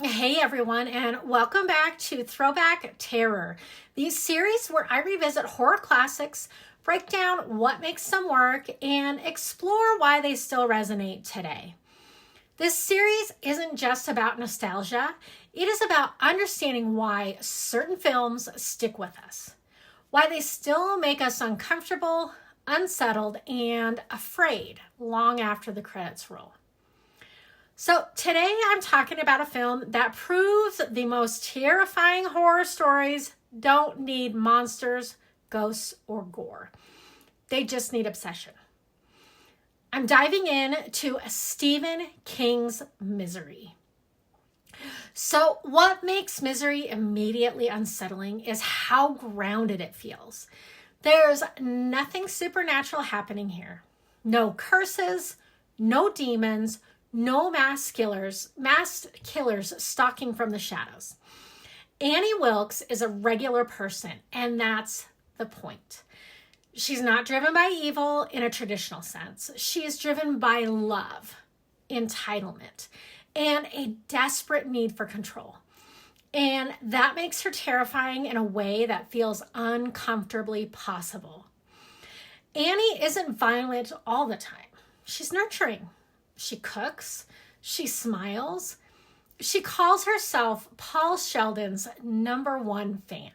Hey everyone, and welcome back to Throwback Terror, the series where I revisit horror classics, break down what makes them work, and explore why they still resonate today. This series isn't just about nostalgia, it is about understanding why certain films stick with us, why they still make us uncomfortable, unsettled, and afraid long after the credits roll. So today I'm talking about a film that proves the most terrifying horror stories don't need monsters, ghosts, or gore. They just need obsession. I'm diving in to Stephen King's Misery. So what makes Misery immediately unsettling is how grounded it feels. There's nothing supernatural happening here. No curses, no demons, no masked killers stalking from the shadows. Annie Wilkes is a regular person, and that's the point. She's not driven by evil in a traditional sense. She is driven by love, entitlement, and a desperate need for control. And that makes her terrifying in a way that feels uncomfortably possible. Annie isn't violent all the time. She's nurturing. She cooks, she smiles, she calls herself Paul Sheldon's #1 fan.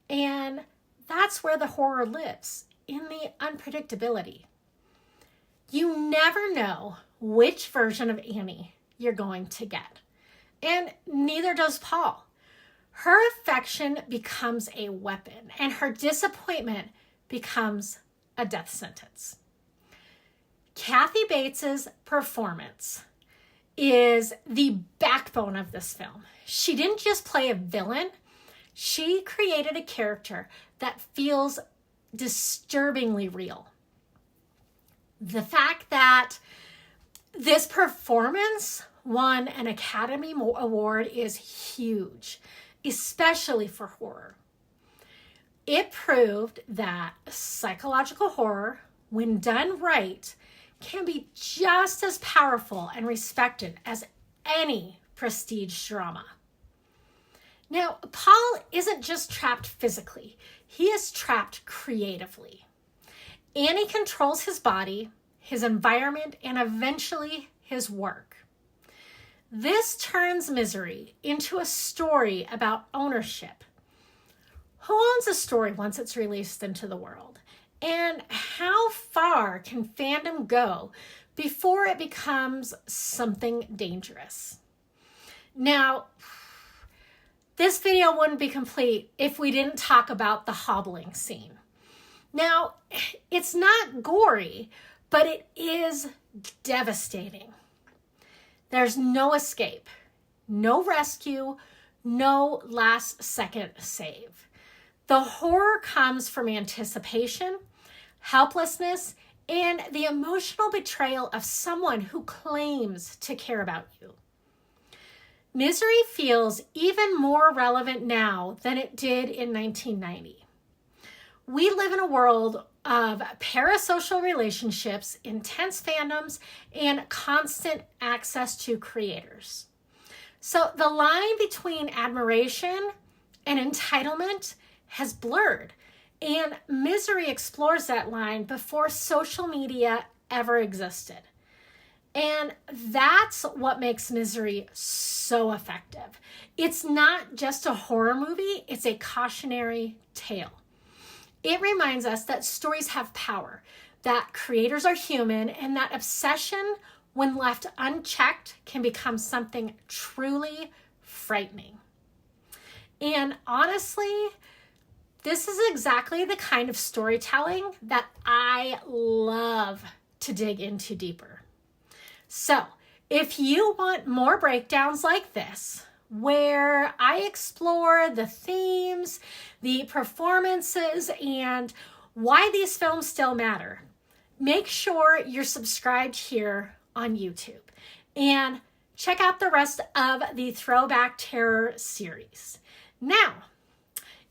And that's where the horror lives, in the unpredictability. You never know which version of Annie you're going to get. And neither does Paul. Her affection becomes a weapon, and her disappointment becomes a death sentence. Kathy Bates's performance is the backbone of this film. She didn't just play a villain, she created a character that feels disturbingly real. The fact that this performance won an Academy Award is huge, especially for horror. It proved that psychological horror, when done right, can be just as powerful and respected as any prestige drama. Now, Paul isn't just trapped physically, he is trapped creatively. Annie controls his body, his environment, and eventually his work. This turns Misery into a story about ownership. Who owns a story once it's released into the world? And how far can fandom go before it becomes something dangerous? Now, this video wouldn't be complete if we didn't talk about the hobbling scene. Now, it's not gory, but it is devastating. There's no escape, no rescue, no last-second save. The horror comes from anticipation, helplessness, and the emotional betrayal of someone who claims to care about you. Misery feels even more relevant now than it did in 1990. We live in a world of parasocial relationships, intense fandoms, and constant access to creators. So the line between admiration and entitlement has blurred, and Misery explores that line before social media ever existed. And that's what makes Misery so effective. It's not just a horror movie, it's a cautionary tale. It reminds us that stories have power, that creators are human, and that obsession, when left unchecked, can become something truly frightening. And honestly, this is exactly the kind of storytelling that I love to dig into deeper. So, if you want more breakdowns like this, where I explore the themes, the performances, and why these films still matter, make sure you're subscribed here on YouTube. And check out the rest of the Throwback Terror series. Now,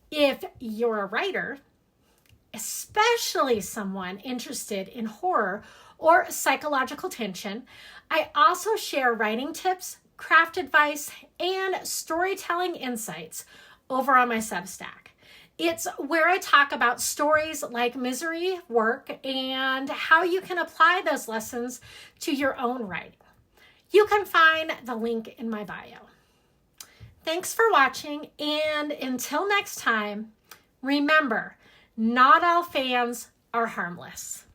if you're a writer, especially someone interested in horror or psychological tension, I also share writing tips craft advice, and storytelling insights over on my Substack. It's where I talk about stories like misery work and how you can apply those lessons to your own writing. You can find the link in my bio. Thanks for watching, and until next time, remember, not all fans are harmless.